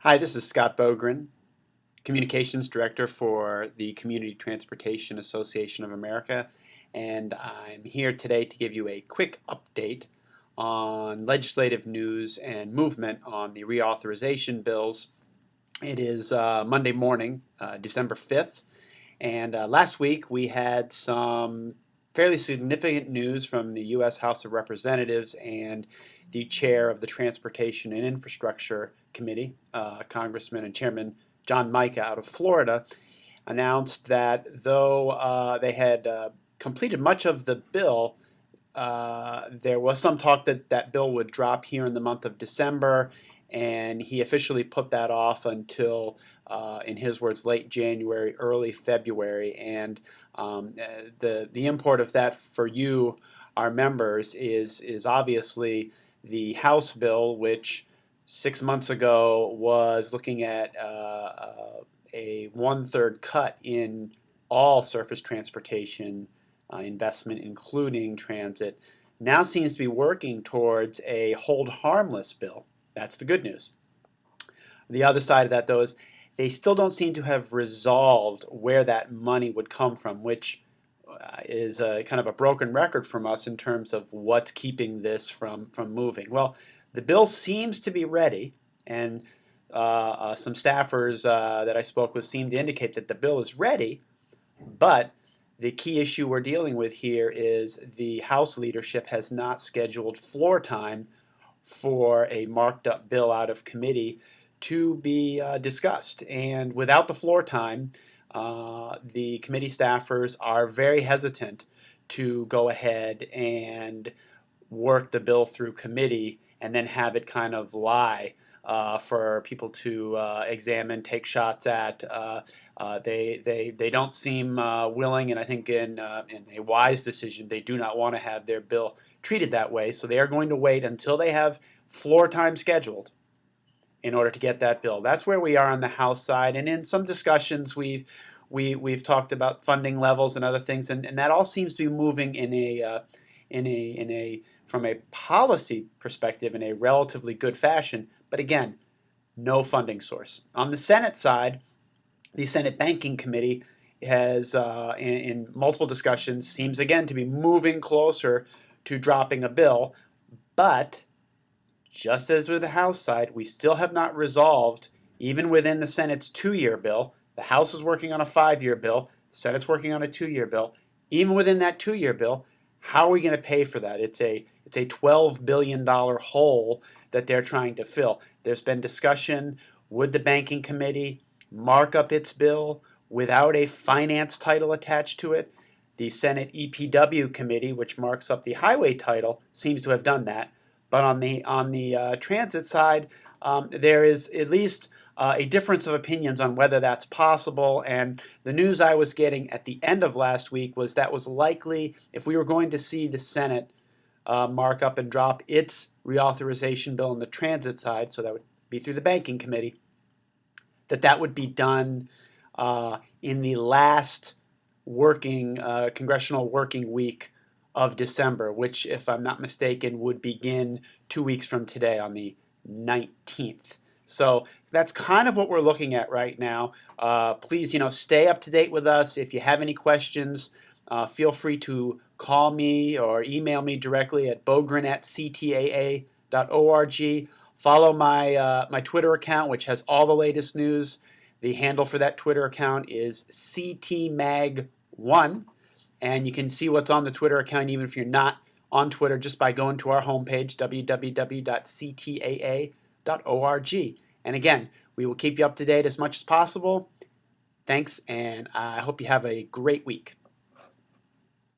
Hi, this is Scott Bogren, Communications Director for the Community Transportation Association of America, and I'm here today to give you a quick update on legislative news and movement on the reauthorization bills. It is Monday morning, December 5th, and last week we had some fairly significant news from the U.S. House of Representatives and the chair of the Transportation and Infrastructure Committee, Congressman and Chairman John Mica out of Florida, announced that though they had completed much of the bill, there was some talk that that bill would drop here in the month of December, and he officially put that off until, in his words, late January, early February. And the import of that for you, our members, is obviously the House bill, which 6 months ago was looking at a one-third cut in all surface transportation investment, including transit, now seems to be working towards a hold harmless bill. That's the good news. The other side of that, though, is they still don't seem to have resolved where that money would come from, which is kind of a broken record from us in terms of what's keeping this from moving. Well, the bill seems to be ready, and some staffers that I spoke with seem to indicate that the bill is ready, but the key issue we're dealing with here is the House leadership has not scheduled floor time for a marked up bill out of committee to be discussed. And without the floor time, the committee staffers are very hesitant to go ahead and work the bill through committee and then have it kind of lie for people to examine, take shots at. They don't seem willing, and I think in a wise decision, they do not want to have their bill treated that way. So they are going to wait until they have floor time scheduled in order to get that bill. That's where we are on the House side, and in some discussions we've talked about funding levels and other things, and that all seems to be moving from a policy perspective in a relatively good fashion. But again, no funding source. On the Senate side, the Senate Banking Committee has, in multiple discussions, seems again to be moving closer to dropping a bill, but just as with the House side, we still have not resolved, even within the Senate's 2-year bill. The House is working on a 5-year bill, the Senate's working on a 2-year bill. Even within that 2-year bill, how are we going to pay for that? It's a $12 billion hole that they're trying to fill. There's been discussion, would the Banking Committee mark up its bill without a finance title attached to it? The Senate EPW Committee, which marks up the highway title, seems to have done that. But on the transit side, there is at least a difference of opinions on whether that's possible. And the news I was getting at the end of last week was that was likely, if we were going to see the Senate mark up and drop its reauthorization bill on the transit side, so that would be through the Banking Committee, that would be done in the last congressional working week of December, which, if I'm not mistaken, would begin 2 weeks from today on the 19th. So that's kind of what we're looking at right now. Please, stay up to date with us. If you have any questions, feel free to call me or email me directly at bogren@ctaa.org. Follow my Twitter account, which has all the latest news. The handle for that Twitter account is CTMag1. And you can see what's on the Twitter account even if you're not on Twitter just by going to our homepage, www.ctaa.org. And again, we will keep you up to date as much as possible. Thanks, and I hope you have a great week.